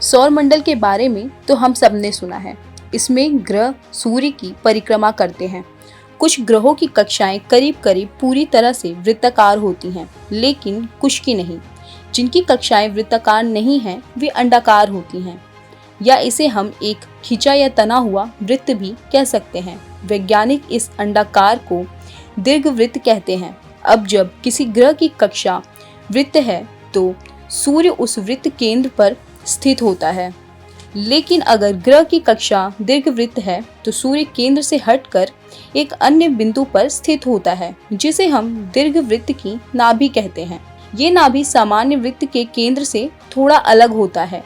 सौरमंडल के बारे में तो हम सब ने सुना है। इसमें ग्रह सूर्य की परिक्रमा करते हैं। कुछ ग्रहों की कक्षाएं करीब करीब पूरी तरह से वृत्ताकार होती हैं, लेकिन कुछ की नहीं। जिनकी कक्षाएं वृत्ताकार नहीं हैं, वे अंडाकार होती हैं, या इसे हम एक खिंचा या तना हुआ वृत्त भी कह सकते हैं। वैज्ञानिक इस अंडाकार को दीर्घवृत्त कहते हैं। अब जब किसी ग्रह की कक्षा वृत्त है तो सूर्य उस वृत्त केंद्र पर स्थित होता है, लेकिन अगर ग्रह की कक्षा दीर्घवृत्त है तो सूर्य केंद्र से हटकर एक अन्य बिंदु पर स्थित होता है, जिसे हम दीर्घवृत्त की नाभि कहते हैं। ये नाभि सामान्य वृत्त के केंद्र से थोड़ा अलग होता है।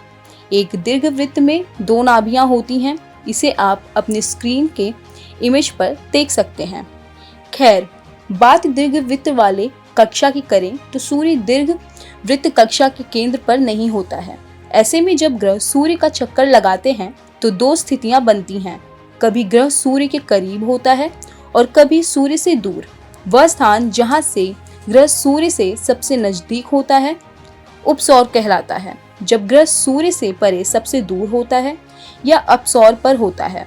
एक दीर्घवृत्त में 2 नाभियां होती हैं। इसे आप अपने स्क्रीन के इमेज पर देख सकते हैं। खैर, बात दीर्घवृत्त वाले कक्षा की करें तो सूर्य दीर्घवृत्त कक्षा के केंद्र पर नहीं होता है। ऐसे में जब ग्रह सूर्य का चक्कर लगाते हैं तो 2 स्थितियां बनती हैं। कभी ग्रह सूर्य के करीब होता है और कभी सूर्य से दूर। वह स्थान जहां से ग्रह सूर्य से सबसे नजदीक होता है उपसौर कहलाता है। जब ग्रह सूर्य से परे सबसे दूर होता है या अपसौर पर होता है।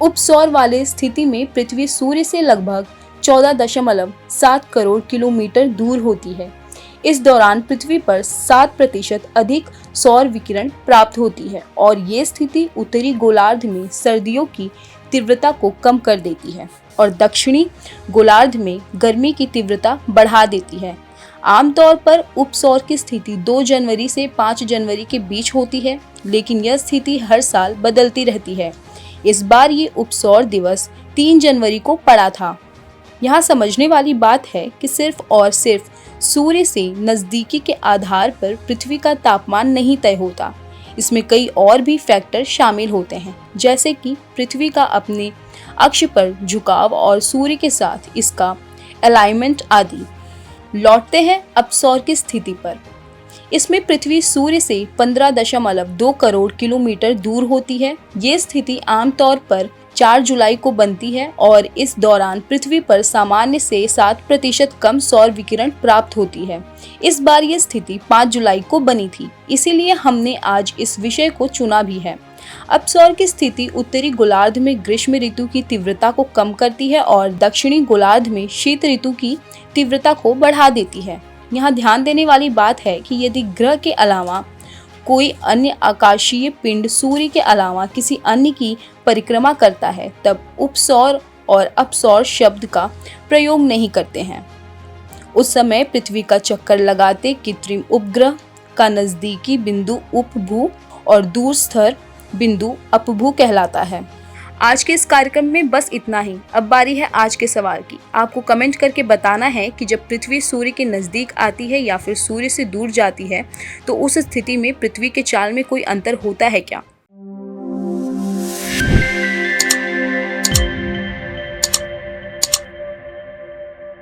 उपसौर वाले स्थिति में पृथ्वी सूर्य से लगभग 14.7 करोड़ किलोमीटर दूर होती है। इस दौरान पृथ्वी पर 7% अधिक सौर विकिरण प्राप्त होती है और ये स्थिति उत्तरी गोलार्ध में सर्दियों की तीव्रता को कम कर देती है और दक्षिणी गोलार्ध में गर्मी की तीव्रता बढ़ा देती है। आमतौर पर उपसौर की स्थिति 2 जनवरी से 5 जनवरी के बीच होती है, लेकिन यह स्थिति हर साल बदलती रहती है। इस बार ये उपसौर दिवस 3 जनवरी को पड़ा था। यहाँ समझने वाली बात है कि सिर्फ और सिर्फ सूर्य से नज़दीकी के आधार पर पृथ्वी का तापमान नहीं तय होता। इसमें कई और भी फैक्टर शामिल होते हैं, जैसे कि पृथ्वी का अपने अक्ष पर झुकाव और सूर्य के साथ इसका अलाइनमेंट आदि। लौटते हैं अपसौर की स्थिति पर। इसमें पृथ्वी सूर्य से 15.2 करोड़ किलोमीटर दूर होती है। ये स्थिति आमतौर पर 4 जुलाई को बनती है और इस दौरान पृथ्वी पर सामान्य से 7% कम सौर विकिरण प्राप्त होती है। इस बार ये स्थिति 5 जुलाई को बनी थी, इसीलिए हमने आज इस विषय को चुना भी है। अपसौर की स्थिति उत्तरी गोलार्ध में ग्रीष्म ऋतु की तीव्रता को कम करती है और दक्षिणी गोलार्ध में शीत ऋतु की तीव्रता को बढ़ा देती है। यहाँ ध्यान देने वाली बात है कि यदि ग्रह के अलावा कोई अन्य आकाशीय पिंड सूर्य के अलावा किसी अन्य की परिक्रमा करता है, तब उपसौर और अपसौर शब्द का प्रयोग नहीं करते हैं। उस समय पृथ्वी का चक्कर लगाते कृत्रिम उपग्रह का नजदीकी बिंदु उपभू और दूरस्थ बिंदु अपभू कहलाता है। आज के इस कार्यक्रम में बस इतना ही। अब बारी है आज के सवाल की। आपको कमेंट करके बताना है कि जब पृथ्वी सूर्य के नज़दीक आती है या फिर सूर्य से दूर जाती है तो उस स्थिति में पृथ्वी के चाल में कोई अंतर होता है क्या।